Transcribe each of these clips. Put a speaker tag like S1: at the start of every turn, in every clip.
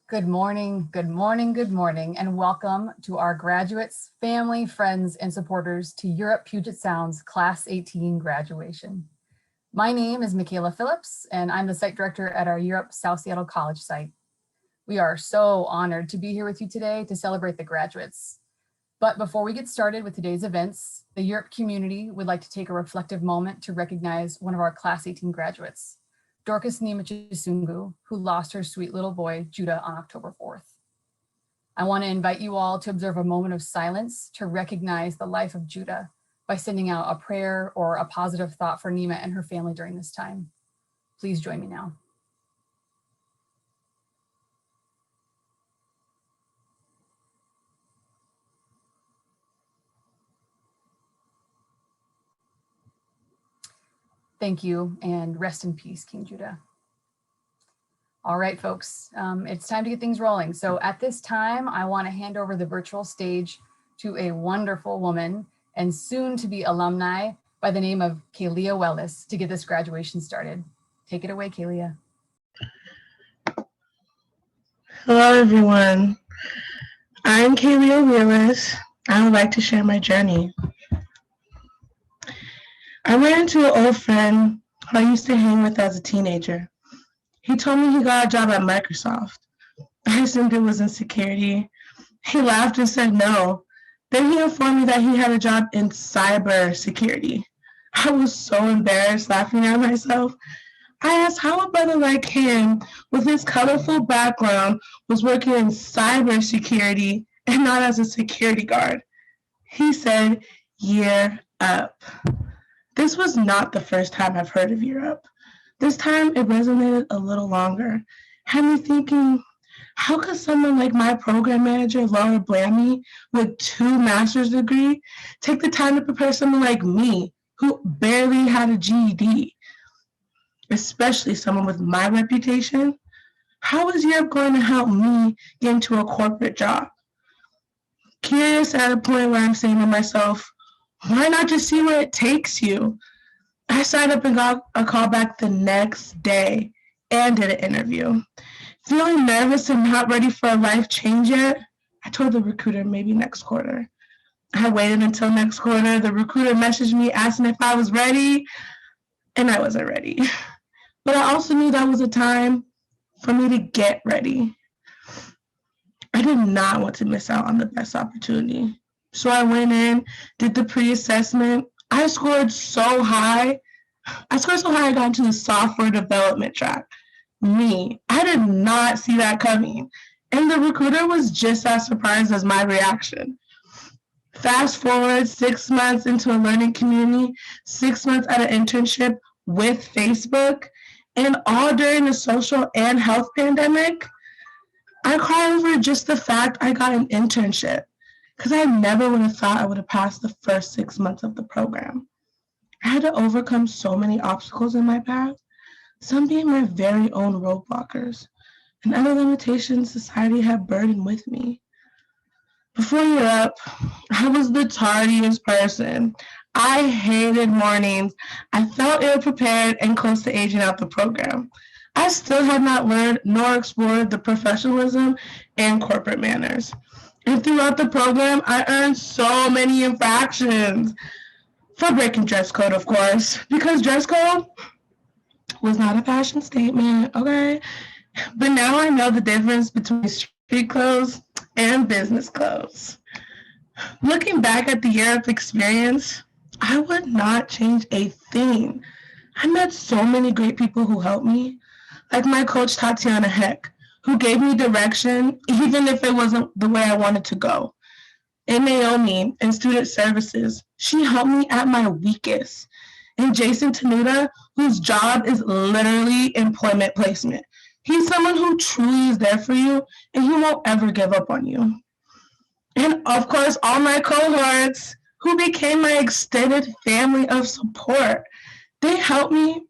S1: Good morning, good morning, good morning, and welcome to our graduates, family, friends, and supporters to Europe Puget Sound's Class 18 graduation. My name is Michaela Phillips, and I'm the site director at our Europe South Seattle College site. We are so honored to be here with you today to celebrate the graduates. But before we get started with today's events, the Europe community would like to take a reflective moment to recognize one of our Class 18 graduates, Dorcas Nimachisungu, who lost her sweet little boy, Judah, on October 4th. I want to invite you all to observe a moment of silence to recognize the life of Judah by sending out a prayer or a positive thought for Nima and her family during this time. Please join me now. Thank you, and rest in peace, King Judah. All right, folks, it's time to get things rolling. So at this time, I want to hand over the virtual stage to a wonderful woman and soon to be alumni by the name of Kaylee Willis to get this graduation started. Take it away, Kaylee.
S2: Hello, everyone. I'm Kaylee Willis. I would like to share my journey. I ran into an old friend who I used to hang with as a teenager. He told me he got a job at Microsoft. I assumed it was in security. He laughed and said no. Then he informed me that he had a job in cyber security. I was so embarrassed, laughing at myself. I asked how a brother like him, with his colorful background, was working in cyber security and not as a security guard. He said, "Year up." This was not the first time I've heard of Europe. This time it resonated a little longer, had me thinking, how could someone like my program manager, Laura Blammy, with 2 master's degrees, take the time to prepare someone like me, who barely had a GED, especially someone with my reputation? How is Europe going to help me get into a corporate job? Curious at a point where I'm saying to myself, why not just see where it takes you? I signed up and got a call back the next day and did an interview. Feeling nervous and not ready for a life change yet, I told the recruiter maybe next quarter. I waited until next quarter. The recruiter messaged me asking if I was ready, and I wasn't ready. But I also knew that was a time for me to get ready. I did not want to miss out on the best opportunity. So I went in, did the pre-assessment. I scored so high I got into the software development track. I did not see that coming. And the recruiter was just as surprised as my reaction. Fast forward 6 months into a learning community, 6 months at an internship with Facebook, and all during the social and health pandemic. I cry over just the fact I got an internship, because I never would have thought I would have passed the first 6 months of the program. I had to overcome so many obstacles in my path, some being my very own roadblockers, and other limitations society had burdened with me. Before Europe, I was the tardiest person. I hated mornings. I felt ill-prepared and close to aging out the program. I still had not learned nor explored the professionalism and corporate manners. And throughout the program, I earned so many infractions for breaking dress code, of course, because dress code was not a fashion statement, okay? But now I know the difference between street clothes and business clothes. Looking back at the Europe experience, I would not change a thing. I met so many great people who helped me, like my coach, Tatiana Heck, who gave me direction, even if it wasn't the way I wanted to go. And Naomi in student services, she helped me at my weakest. And Jason Tenuta, whose job is literally employment placement. He's someone who truly is there for you, and he won't ever give up on you. And of course, all my cohorts, who became my extended family of support. They helped me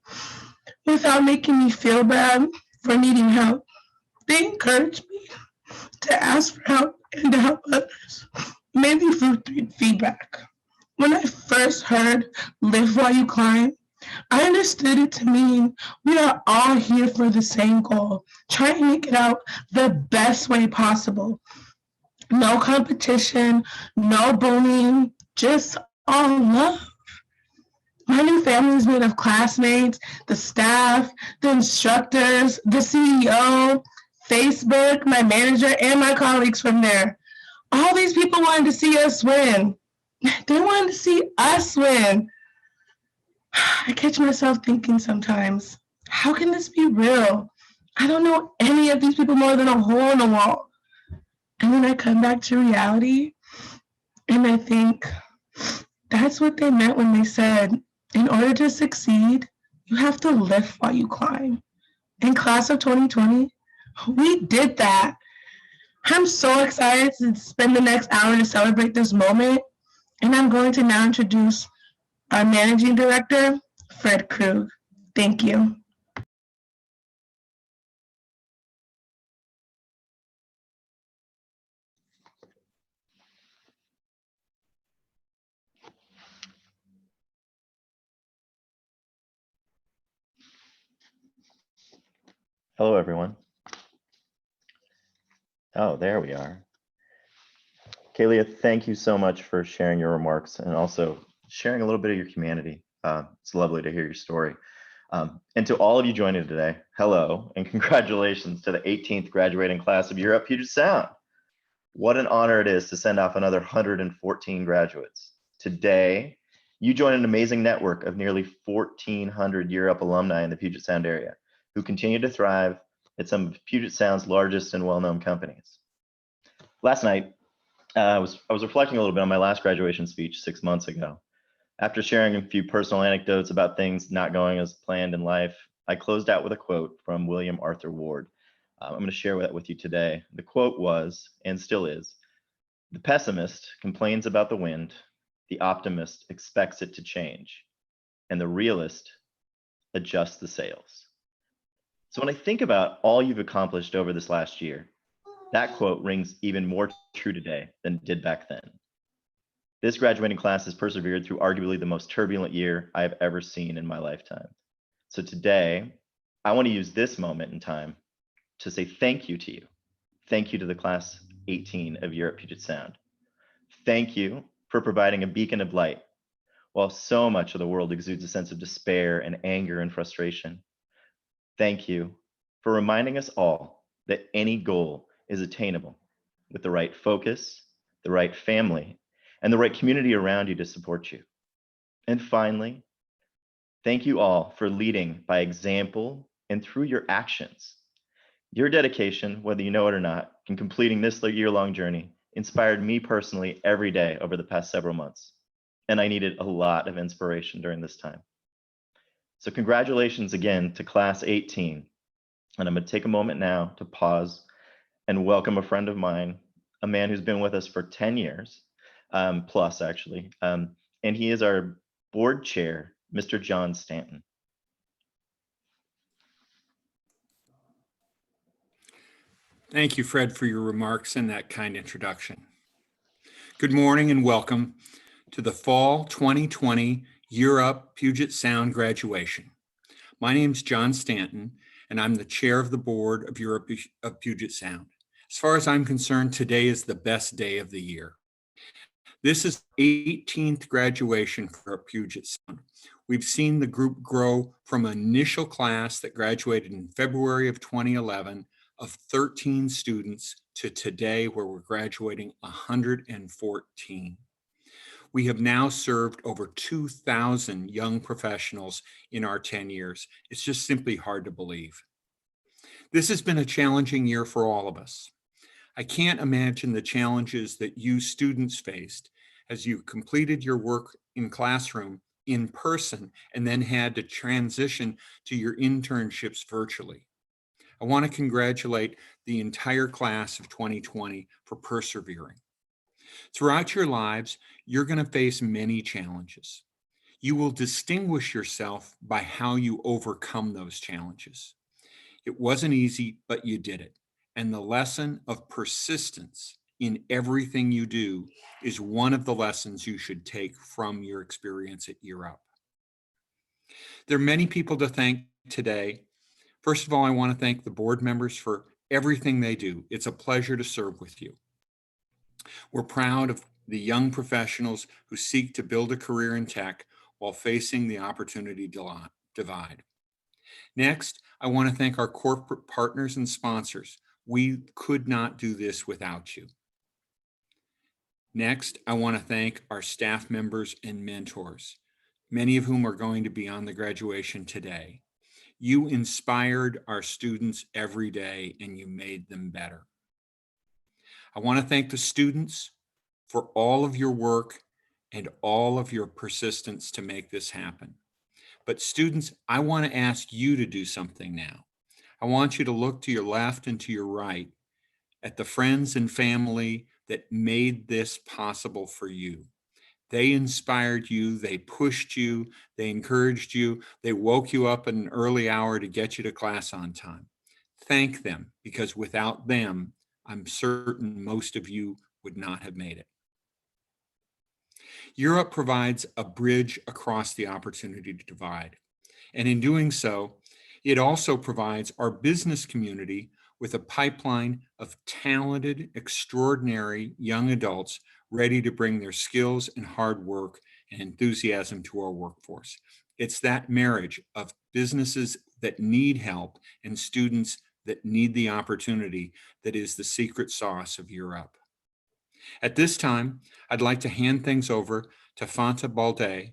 S2: without making me feel bad for needing help. They encouraged me to ask for help and to help others, mainly through feedback. When I first heard Live While You Climb, I understood it to mean we are all here for the same goal, Try and make it out the best way possible. No competition, no bullying, just all love. My new family is made of classmates, the staff, the instructors, the CEO, Facebook, my manager, and my colleagues from there. All these people wanted to see us win. They wanted to see us win. I catch myself thinking sometimes, how can this be real? I don't know any of these people more than a hole in the wall. And then I come back to reality and I think that's what they meant when they said, in order to succeed, you have to lift while you climb. In class of 2020, we did that. I'm so excited to spend the next hour to celebrate this moment. And I'm going to now introduce our managing director, Fred Krug. Thank you.
S3: Hello, everyone. Oh, there we are. Kaylee, thank you so much for sharing your remarks and also sharing a little bit of your humanity. It's lovely to hear your story. And to all of you joining today, hello, and congratulations to the 18th graduating class of Europe Puget Sound. What an honor it is to send off another 114 graduates. Today, you join an amazing network of nearly 1,400 Europe alumni in the Puget Sound area who continue to thrive at some of Puget Sound's largest and well-known companies. Last night, I was reflecting a little bit on my last graduation speech 6 months ago. After sharing a few personal anecdotes about things not going as planned in life, I closed out with a quote from William Arthur Ward. I'm going to share that with you today. The quote was, and still is, "The pessimist complains about the wind, the optimist expects it to change, and the realist adjusts the sails." So when I think about all you've accomplished over this last year, that quote rings even more true today than it did back then. This graduating class has persevered through arguably the most turbulent year I have ever seen in my lifetime. So today, I want to use this moment in time to say thank you to you. Thank you to the class 18 of Europe Puget Sound. Thank you for providing a beacon of light. While so much of the world exudes a sense of despair and anger and frustration, thank you for reminding us all that any goal is attainable with the right focus, the right family, and the right community around you to support you. And finally, thank you all for leading by example and through your actions. Your dedication, whether you know it or not, in completing this year-long journey inspired me personally every day over the past several months. And I needed a lot of inspiration during this time. So congratulations again to class 18. And I'm going to take a moment now to pause and welcome a friend of mine, a man who's been with us for 10 years, plus actually. And he is our board chair, Mr. John Stanton.
S4: Thank you, Fred, for your remarks and that kind introduction. Good morning and welcome to the Fall 2020 Europe Puget Sound graduation. My name's John Stanton, and I'm the chair of the board of Europe of Puget Sound. As far as I'm concerned, today is the best day of the year. This is the 18th graduation for Puget Sound. We've seen the group grow from an initial class that graduated in February of 2011 of 13 students to today where we're graduating 114. We have now served over 2,000 young professionals in our 10 years. It's just simply hard to believe. This has been a challenging year for all of us. I can't imagine the challenges that you students faced as you completed your work in classroom in person and then had to transition to your internships virtually. I want to congratulate the entire class of 2020 for persevering. Throughout your lives, you're going to face many challenges. You will distinguish yourself by how you overcome those challenges. It wasn't easy, but you did it. And the lesson of persistence in everything you do is one of the lessons you should take from your experience at Year Up. There are many people to thank today. First of all, I want to thank the board members for everything they do. It's a pleasure to serve with you. We're proud of the young professionals who seek to build a career in tech while facing the opportunity divide. Next, I want to thank our corporate partners and sponsors. We could not do this without you. Next, I want to thank our staff members and mentors, many of whom are going to be on the graduation today. You inspired our students every day and you made them better. I want to thank the students for all of your work and all of your persistence to make this happen. But students, I want to ask you to do something now. I want you to look to your left and to your right at the friends and family that made this possible for you. They inspired you, they pushed you, they encouraged you, they woke you up at an early hour to get you to class on time. Thank them, because without them, I'm certain most of you would not have made it. Europe provides a bridge across the opportunity to divide. And in doing so, it also provides our business community with a pipeline of talented, extraordinary young adults ready to bring their skills and hard work and enthusiasm to our workforce. It's that marriage of businesses that need help and students that need the opportunity that is the secret sauce of Europe. At this time, I'd like to hand things over to Baldy,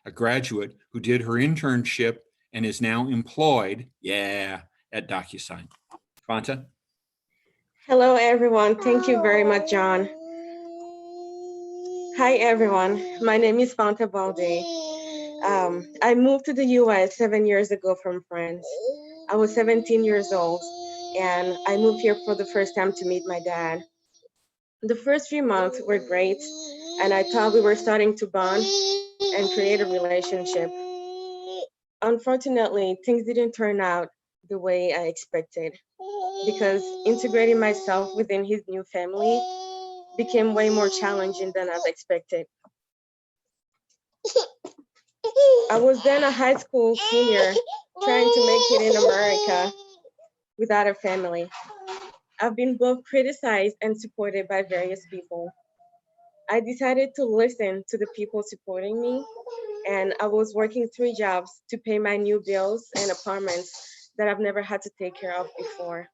S4: a graduate who did her internship and is now employed, at DocuSign. Fanta?
S5: Hello, everyone. Thank you very much, John. Hi, everyone. My name is Baldy. I moved to the US 7 years ago from France. I was 17 years old, and I moved here for the first time to meet my dad. The first few months were great, and I thought we were starting to bond and create a relationship. Unfortunately, things didn't turn out the way I expected, because integrating myself within his new family became way more challenging than I expected. I was then a high school senior trying to make it in America without a family. I've been both criticized and supported by various people. I decided to listen to the people supporting me, and I was working 3 jobs to pay my new bills and apartments that I've never had to take care of before.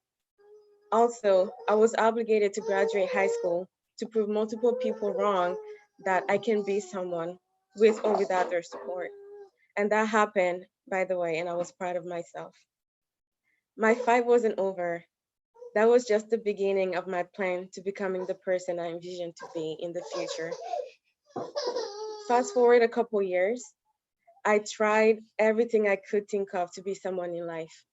S5: Also, I was obligated to graduate high school to prove multiple people wrong that I can be someone with or without their support. And that happened, by the way, and I was proud of myself. My fight wasn't over. That was just the beginning of my plan to becoming the person I envisioned to be in the future. Fast forward a couple years, I tried everything I could think of to be someone in life.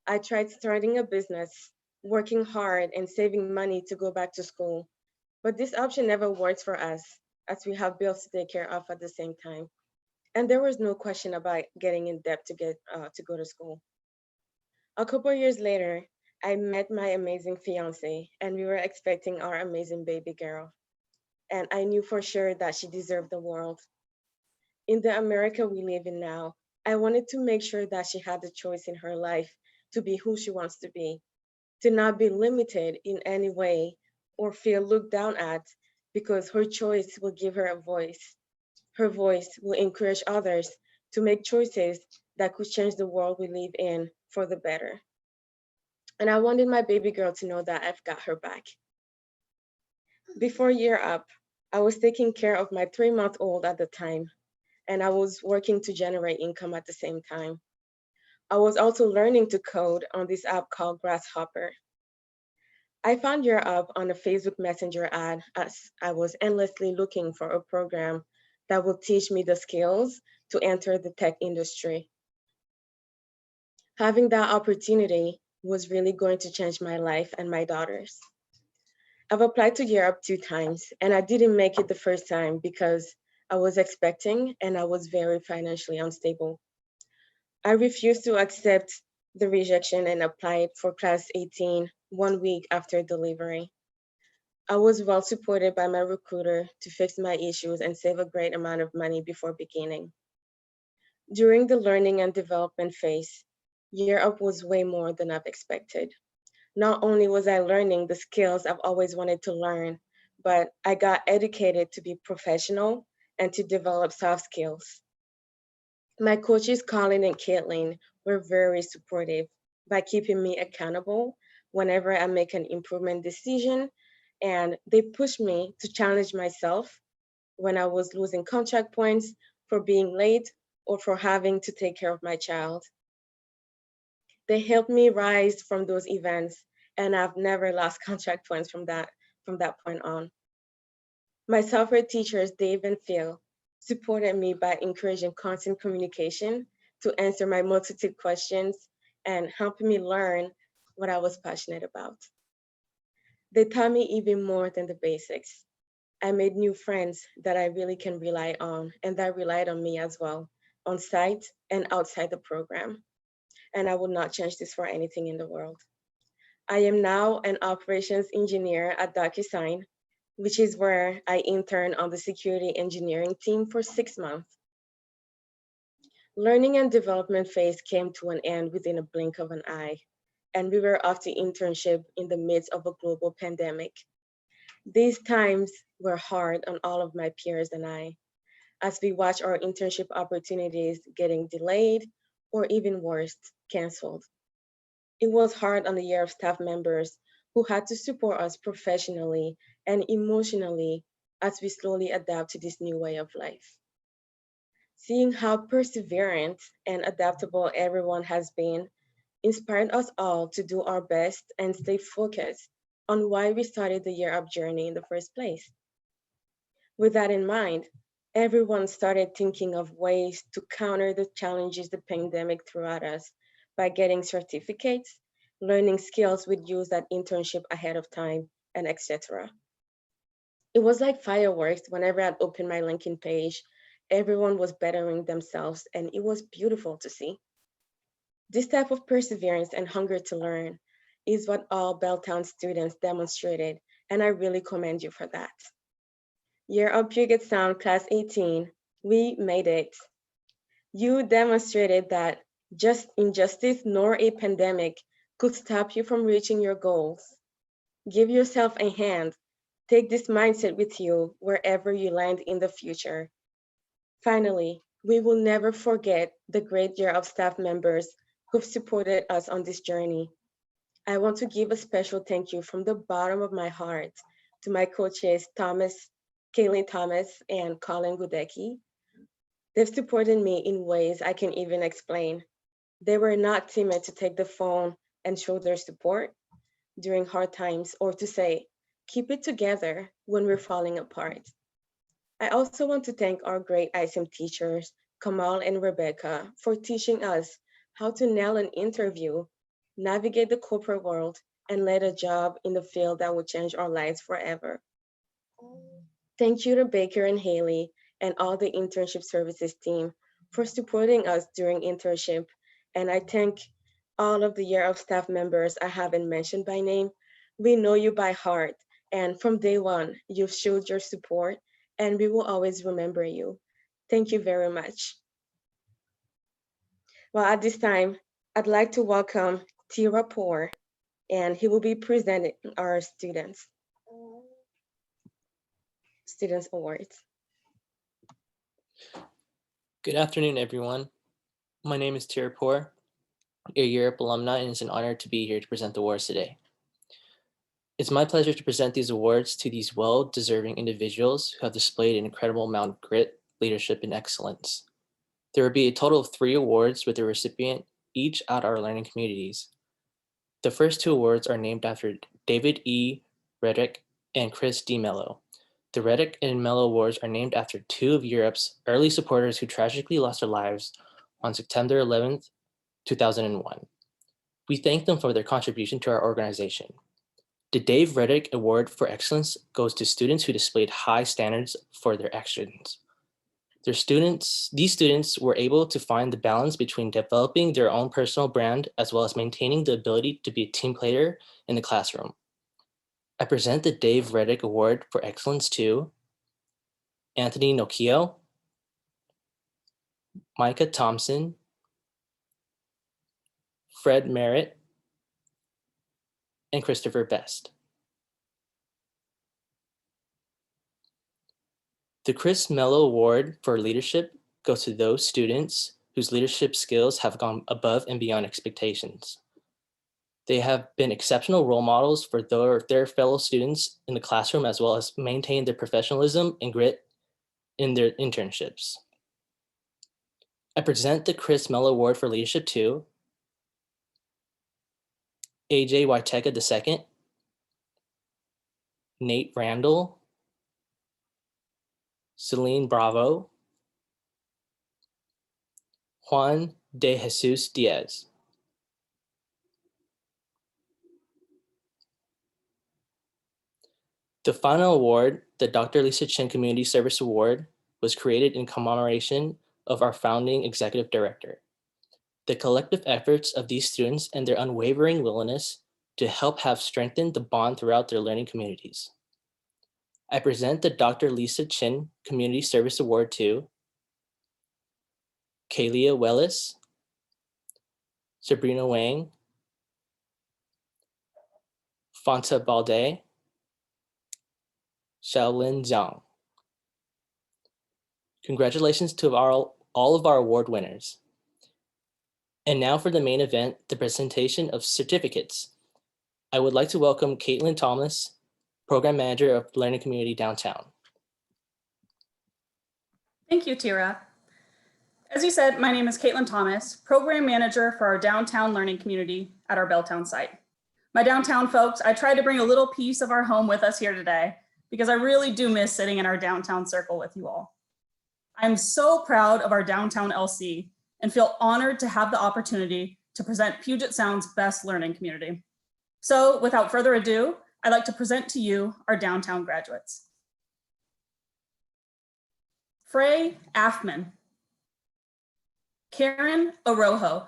S5: I tried starting a business, working hard, and saving money to go back to school. But this option never worked for us, as we have bills to take care of at the same time. And there was no question about getting in debt to go to school. A couple years later, I met my amazing fiance, and we were expecting our amazing baby girl. And I knew for sure that she deserved the world. In the America we live in now, I wanted to make sure that she had the choice in her life to be who she wants to be, to not be limited in any way or feel looked down at, because her choice will give her a voice. Her voice will encourage others to make choices that could change the world we live in for the better. And I wanted my baby girl to know that I've got her back. Before year up, I was taking care of my 3-month-old at the time, and I was working to generate income at the same time. I was also learning to code on this app called Grasshopper. I found your app on a Facebook Messenger ad as I was endlessly looking for a program that would teach me the skills to enter the tech industry. Having that opportunity was really going to change my life and my daughter's. I've applied to Europe 2 times, and I didn't make it the first time because I was expecting and I was very financially unstable. I refused to accept the rejection and applied for class 18 1 week after delivery. I was well supported by my recruiter to fix my issues and save a great amount of money before beginning. During the learning and development phase, Year Up was way more than I've expected. Not only was I learning the skills I've always wanted to learn, but I got educated to be professional and to develop soft skills. My coaches, Colin and Caitlin, were very supportive by keeping me accountable whenever I make an improvement decision, and they pushed me to challenge myself when I was losing contract points for being late or for having to take care of my child. They helped me rise from those events, and I've never lost contract points from that point on. My software teachers, Dave and Phil, supported me by encouraging constant communication to answer my multitude questions and helping me learn what I was passionate about. They taught me even more than the basics. I made new friends that I really can rely on and that relied on me as well, on site and outside the program. And I would not change this for anything in the world. I am now an operations engineer at DocuSign, which is where I interned on the security engineering team for 6 months. Learning and development phase came to an end within a blink of an eye, and we were off to internship in the midst of a global pandemic. These times were hard on all of my peers and I, as we watched our internship opportunities getting delayed or even worse, canceled. It was hard on the Year of staff members who had to support us professionally and emotionally as we slowly adapt to this new way of life. Seeing how perseverant and adaptable everyone has been inspired us all to do our best and stay focused on why we started the Year Up journey in the first place. With that in mind, everyone started thinking of ways to counter the challenges the pandemic threw at us by getting certificates, learning skills we'd use that internship ahead of time, and etc. It was like fireworks whenever I'd open my LinkedIn page. Everyone was bettering themselves, and it was beautiful to see. This type of perseverance and hunger to learn is what all Belltown students demonstrated, and I really commend you for that. Year of Puget Sound Class 18, we made it. You demonstrated that just injustice nor a pandemic could stop you from reaching your goals. Give yourself a hand. Take this mindset with you wherever you land in the future. Finally, we will never forget the great Year of staff members who've supported us on this journey. I want to give a special thank you from the bottom of my heart to my coaches, Kaylee Thomas, and Colin Gudecki. They've supported me in ways I can even explain. They were not timid to take the phone and show their support during hard times or to say, keep it together when we're falling apart. I also want to thank our great ISM teachers, Kamal and Rebecca, for teaching us how to nail an interview, navigate the corporate world, and land a job in the field that will change our lives forever. Thank you to Baker and Haley and all the internship services team for supporting us during internship. And I thank all of the Year of staff members I haven't mentioned by name. We know you by heart. And from day one, you've showed your support and we will always remember you. Thank you very much. Well, at this time, I'd like to welcome Tira Poor, and he will be presenting our students awards.
S6: Good afternoon, everyone. My name is Tirapur, a Europe alumni, and it's an honor to be here to present the awards today. It's my pleasure to present these awards to these well-deserving individuals who have displayed an incredible amount of grit, leadership, and excellence. There will be a total of 3 awards with the recipient each at our learning communities. The first 2 awards are named after David E. Reddick and Chris D. Mello. The Reddick and Mello Awards are named after 2 of Europe's early supporters who tragically lost their lives on September 11th, 2001. We thank them for their contribution to our organization. The Dave Reddick Award for Excellence goes to students who displayed high standards for their actions. These students were able to find the balance between developing their own personal brand as well as maintaining the ability to be a team player in the classroom. I present the Dave Reddick Award for Excellence to Anthony Nokio, Micah Thompson, Fred Merritt, and Christopher Best. The Chris Mello Award for Leadership goes to those students whose leadership skills have gone above and beyond expectations. They have been exceptional role models for their fellow students in the classroom, as well as maintain their professionalism and grit in their internships. I present the Chris Mello Award for Leadership to AJ Waiteka II, Nate Randall, Celine Bravo, Juan de Jesus Diaz. The final award, the Dr. Lisa Chin Community Service Award, was created in commemoration of our founding executive director. The collective efforts of these students and their unwavering willingness to help have strengthened the bond throughout their learning communities. I present the Dr. Lisa Chin Community Service Award to Kaylee Willis, Sabrina Wang, Fanta Baldy, Xiaolin Zhang. Congratulations to all of our award winners. And now for the main event, the presentation of certificates. I would like to welcome Caitlin Thomas, Program Manager of Learning Community Downtown.
S7: Thank you, Tira. As you said, my name is Caitlin Thomas, Program Manager for our Downtown Learning Community at our Belltown site. My downtown folks, I tried to bring a little piece of our home with us here today because I really do miss sitting in our downtown circle with you all. I'm so proud of our downtown LC and feel honored to have the opportunity to present Puget Sound's best learning community. So without further ado, I'd like to present to you our downtown graduates. Frey Afman, Karen Orojo,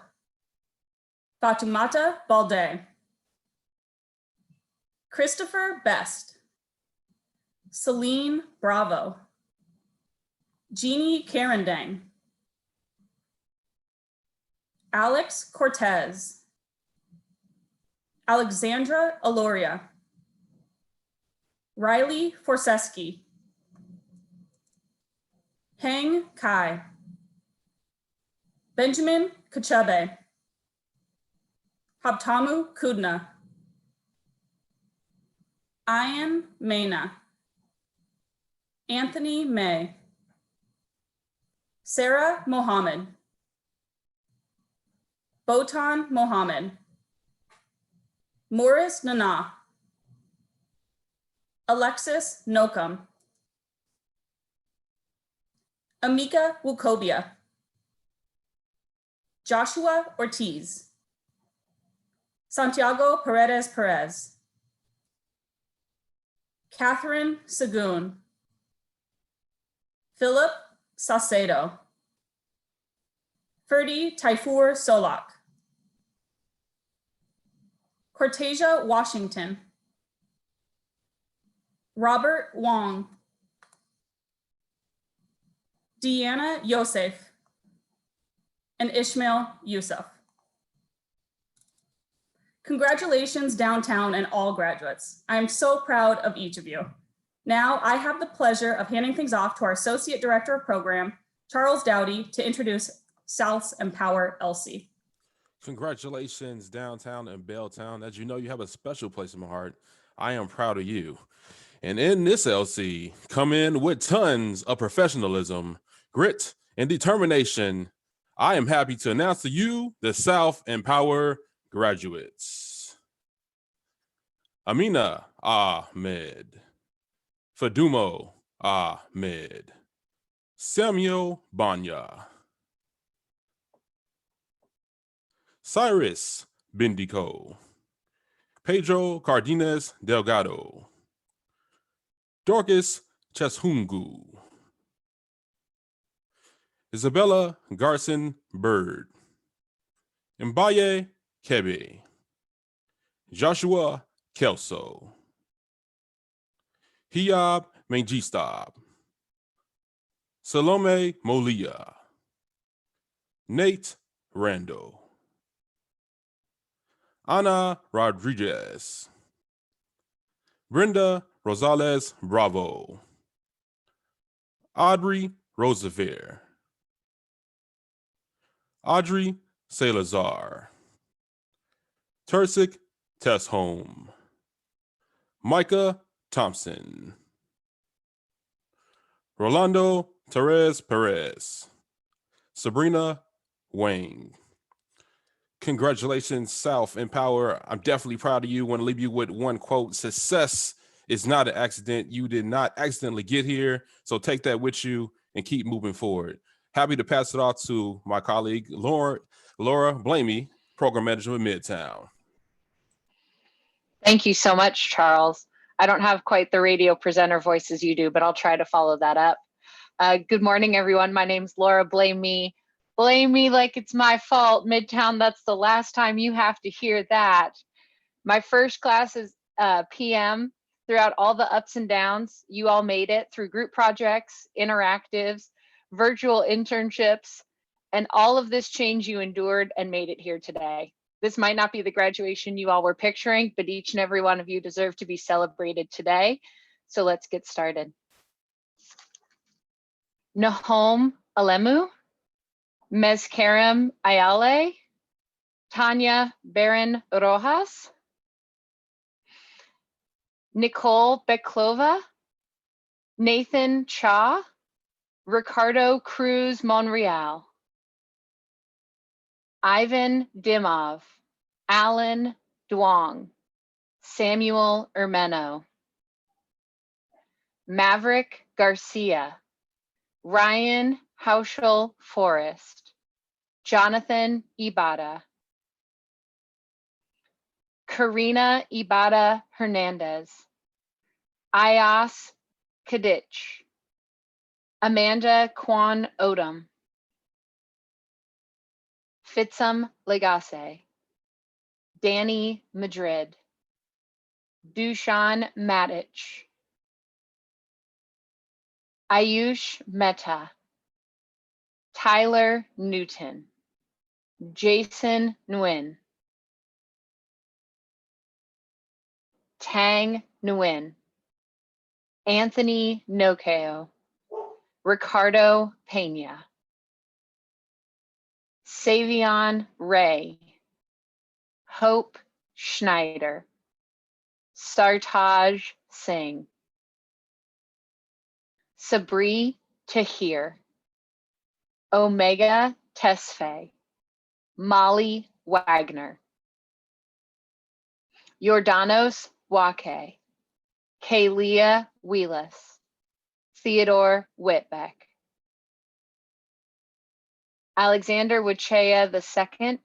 S7: Fatumata Balde, Christopher Best, Celine Bravo, Jeannie Carandang, Alex Cortez, Alexandra Aloria, Riley Forseski, Heng Kai, Benjamin Kachabe, Habtamu Kudna, Ian Mena, Anthony May, Sarah Mohammed, Botan Mohammed, Morris Nana, Alexis Nokam, Amika Wukobia, Joshua Ortiz, Santiago Paredes Perez, Catherine Sagoon, Philip Saucedo, Ferdy Taifour Solak, Cortasia Washington, Robert Wong, Deanna Yosef, and Ishmael Yusuf. Congratulations, downtown and all graduates. I am so proud of each of you. Now I have the pleasure of handing things off to our Associate Director of Program, Charles Dowdy, to introduce South's Empower LC.
S8: Congratulations, downtown and Belltown. As you know, you have a special place in my heart. I am proud of you. And in this LC, come in with tons of professionalism, grit, and determination. I am happy to announce to you the South Empower graduates. Amina Ahmed, Fadumo Ahmed, Samuel Banya, Cyrus Bendico, Pedro Cardenas Delgado, Dorcas Cheshungu, Isabella Garson Bird, Mbaye Kebe, Joshua Kelso, Hiyab Mengistab, Salome Molia, Nate Randall, Ana Rodriguez, Brenda Rosales Bravo, Audrey Roosevelt, Audrey Salazar, Tursik Tessholm, Micah Thompson, Rolando Torres Perez, Sabrina Wang. Congratulations, South and Power. I'm definitely proud of you. Want to leave you with one quote: success is not an accident. You did not accidentally get here. So take that with you and keep moving forward. Happy to pass it off to my colleague, Laura Blamey, Program Manager with Midtown.
S9: Thank you so much, Charles. I don't have quite the radio presenter voice as you do, but I'll try to follow that up. Good morning, everyone. My name's Laura. Blame me. Blame me like it's my fault. Midtown, that's the last time you have to hear that. My first class is PM. Throughout all the ups and downs, you all made it through group projects, interactives, virtual internships, and all of this change you endured and made it here today. This might not be the graduation you all were picturing, but each and every one of you deserve to be celebrated today. So let's get started. Nahom Alemu, Mezkarem Ayale, Tanya Baron Rojas, Nicole Beklova, Nathan Cha, Ricardo Cruz Monreal, Ivan Dimov, Alan Duong, Samuel Ermeno, Maverick Garcia, Ryan Hauschel Forrest, Jonathan Ibada, Karina Ibada Hernandez, Ayas Kadich, Amanda Kwan Odom, Fitsum Legace, Danny Madrid, Dushan Matic, Ayush Mehta, Tyler Newton, Jason Nguyen, Tang Nguyen, Anthony Nokeo, Ricardo Pena, Savion Ray, Hope Schneider, Sartaj Singh, Sabri Tahir, Omega Tesfaye, Molly Wagner, Jordanos Wake, Kaylee Willis, Theodore Whitbeck, Alexander Wachea II,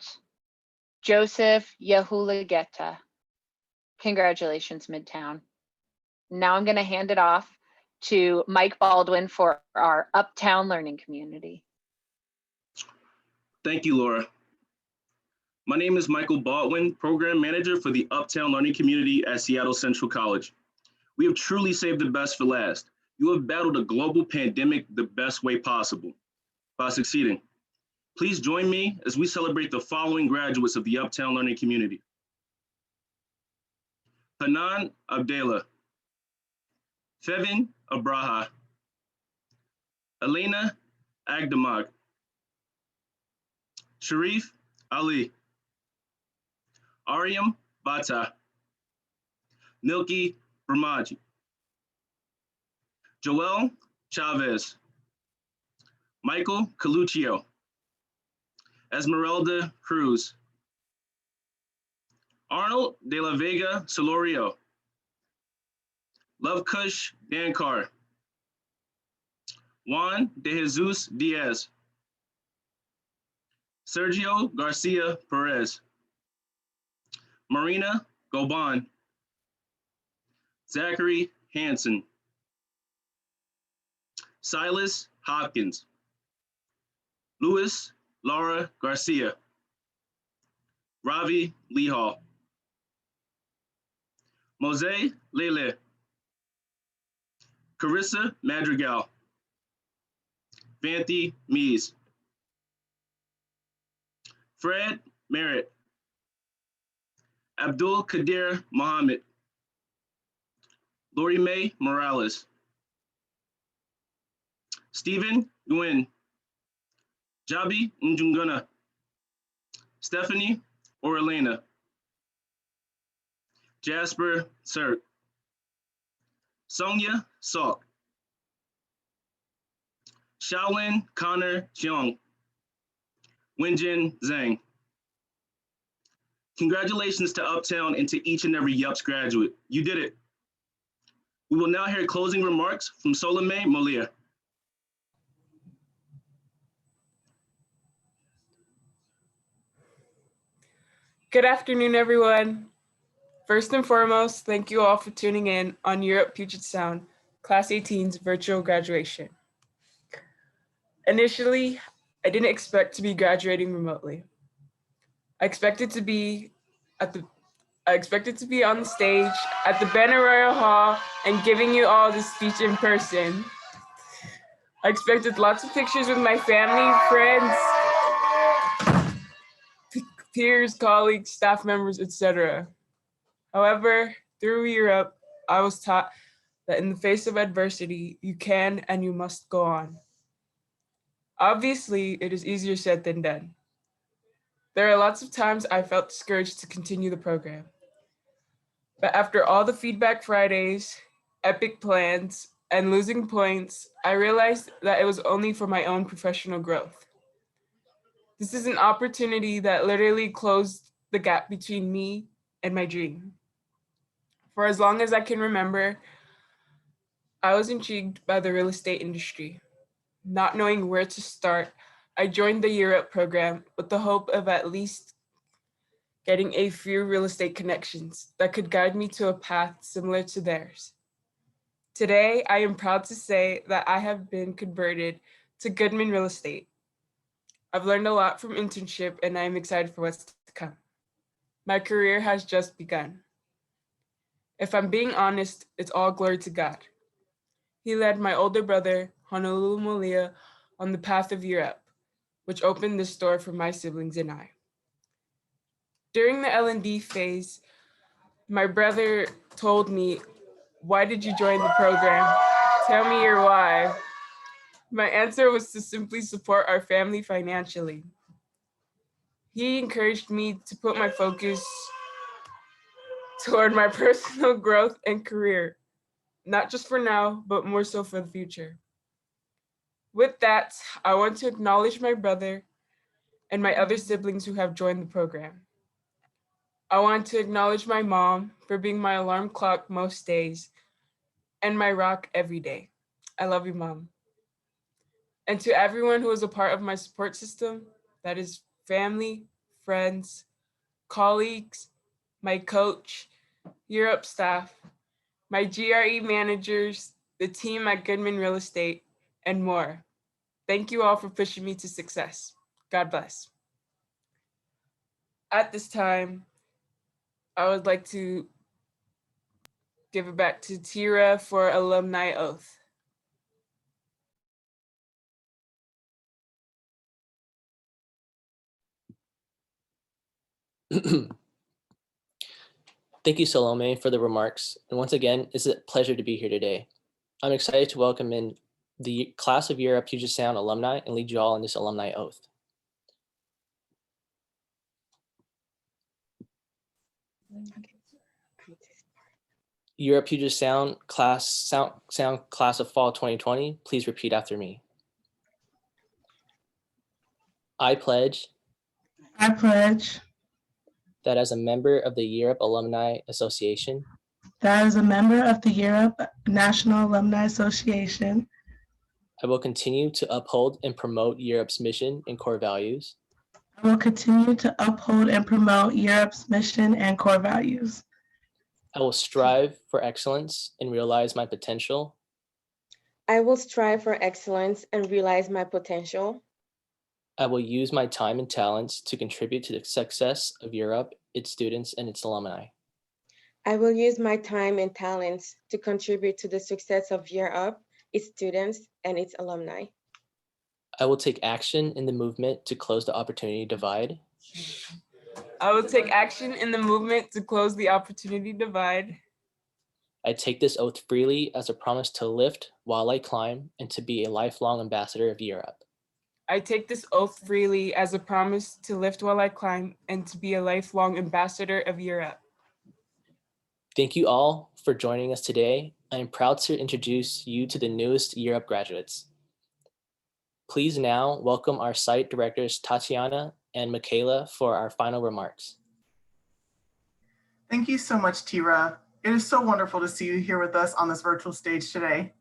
S9: Joseph Yahulageta. Congratulations, Midtown. Now I'm going to hand it off to Mike Baldwin for our Uptown Learning Community.
S10: Thank you, Laura. My name is Michael Baldwin, Program Manager for the Uptown Learning Community at Seattle Central College. We have truly saved the best for last. You have battled a global pandemic the best way possible by succeeding. Please join me as we celebrate the following graduates of the Uptown Learning Community. Hanan Abdallah, Fevin Abraha, Elena Agdamag, Sharif Ali, Aryam Bata, Milky Brahmaji, Joel Chavez, Michael Coluccio, Esmeralda Cruz, Arnold de la Vega Solorio, Love Kush Dankar, Juan de Jesus Diaz, Sergio Garcia Perez, Marina Goban, Zachary Hansen, Silas Hopkins, Luis Laura Garcia, Ravi Lehal, Mose Lele, Carissa Madrigal, Vanthi Mees, Fred Merritt, Abdul Kadir Mohammed, Lori Mae Morales, Stephen Nguyen, Jabi Njunguna, Stephanie Orlena, Jasper Sirk, Sonia Salk, Shaolin Connor Jeong, Wenjin Zhang. Congratulations to Uptown and to each and every YUPS graduate. You did it. We will now hear closing remarks from Solomé Molia.
S11: Good afternoon, everyone. First and foremost, thank you all for tuning in on Europe Puget Sound Class 18's virtual graduation. Initially, I didn't expect to be graduating remotely. I expected to be on the stage at the Banner Royal Hall and giving you all this speech in person. I expected lots of pictures with my family, friends, peers, colleagues, staff members, etc. However, through Europe, I was taught that in the face of adversity, you can and you must go on. Obviously, it is easier said than done. There are lots of times I felt discouraged to continue the program. But after all the feedback Fridays, epic plans, and losing points, I realized that it was only for my own professional growth. This is an opportunity that literally closed the gap between me and my dream. For as long as I can remember, I was intrigued by the real estate industry. Not knowing where to start, I joined the Europe program with the hope of at least getting a few real estate connections that could guide me to a path similar to theirs. Today, I am proud to say that I have been converted to Goodman Real Estate. I've learned a lot from internship and I am excited for what's to come. My career has just begun. If I'm being honest, it's all glory to God. He led my older brother, Honolulu Molia, on the path of Europe, which opened this door for my siblings and I. During the L&D phase, my brother told me, "Why did you join the program? Tell me your why." My answer was to simply support our family financially. He encouraged me to put my focus toward my personal growth and career, not just for now, but more so for the future. With that, I want to acknowledge my brother and my other siblings who have joined the program. I want to acknowledge my mom for being my alarm clock most days and my rock every day. I love you, Mom. And to everyone who is a part of my support system, that is family, friends, colleagues, my coach, Europe staff, my GRE managers, the team at Goodman Real Estate, and more. Thank you all for pushing me to success. God bless. At this time, I would like to give it back to Tira for Alumni Oath.
S6: Thank you, Salome, for the remarks. And once again, it's a pleasure to be here today. I'm excited to welcome in the class of Europe Puget Sound alumni and lead you all in this alumni oath. Europe Puget Sound class of fall 2020, please repeat after me. I pledge that as a member of the Europe Alumni Association,
S2: that as a member of the Europe National Alumni Association,
S6: I will continue to uphold and promote Europe's mission and core values.
S2: I will continue to uphold and promote Europe's mission and core values.
S6: I will strive for excellence and realize my potential.
S5: I will strive for excellence and realize my potential.
S6: I will use my time and talents to contribute to the success of Europe, its students, and its alumni.
S5: I will use my time and talents to contribute to the success of Europe, its students, and its alumni.
S6: I will take action in the movement to close the opportunity divide.
S11: I will take action in the movement to close the opportunity divide.
S6: I take this oath freely as a promise to lift while I climb and to be a lifelong ambassador of Europe.
S11: I take this oath freely as a promise to lift while I climb and to be a lifelong ambassador of Europe.
S6: Thank you all for joining us today. I am proud to introduce you to the newest Europe graduates. Please now welcome our site directors, Tatiana and Michaela, for our final remarks.
S12: Thank you so much, Tira. It is so wonderful to see you here with us on this virtual stage today.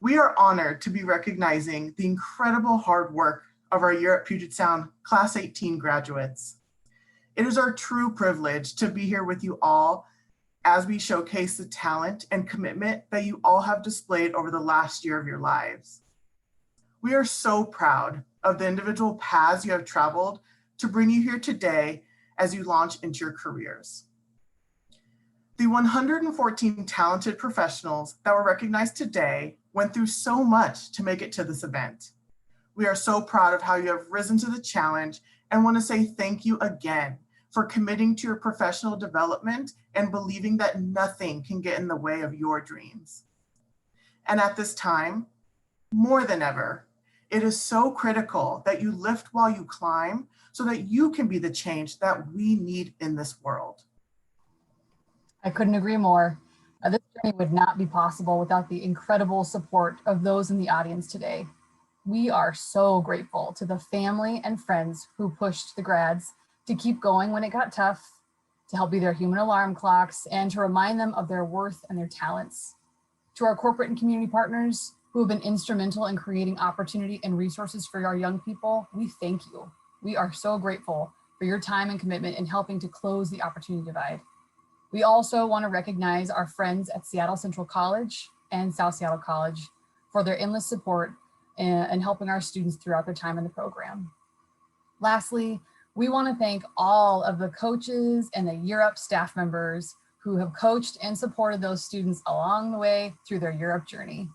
S12: We are honored to be recognizing the incredible hard work of our Europe Puget Sound Class 18 graduates. It is our true privilege to be here with you all as we showcase the talent and commitment that you all have displayed over the last year of your lives. We are so proud of the individual paths you have traveled to bring you here today as you launch into your careers. The 114 talented professionals that were recognized today went through so much to make it to this event. We are so proud of how you have risen to the challenge and want to say thank you again for committing to your professional development and believing that nothing can get in the way of your dreams. And at this time, more than ever, it is so critical that you lift while you climb so that you can be the change that we need in this world.
S1: I couldn't agree more. This journey would not be possible without the incredible support of those in the audience today. We are so grateful to the family and friends who pushed the grads to keep going when it got tough, to help be their human alarm clocks, and to remind them of their worth and their talents. To our corporate and community partners who have been instrumental in creating opportunity and resources for our young people, we thank you. We are so grateful for your time and commitment in helping to close the opportunity divide. We also want to recognize our friends at Seattle Central College and South Seattle College for their endless support and helping our students throughout their time in the program. Lastly, we want to thank all of the coaches and the Europe staff members who have coached and supported those students along the way through their Europe journey.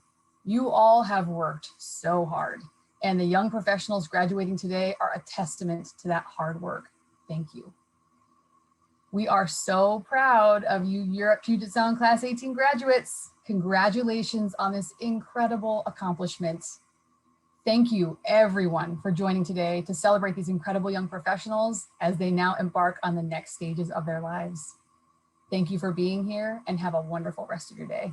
S1: You all have worked so hard, and the young professionals graduating today are a testament to that hard work. Thank you. We are so proud of you Europe Puget Sound Class 18 graduates. Congratulations on this incredible accomplishment. Thank you everyone for joining today to celebrate these incredible young professionals as they now embark on the next stages of their lives. Thank you for being here and have a wonderful rest of your day.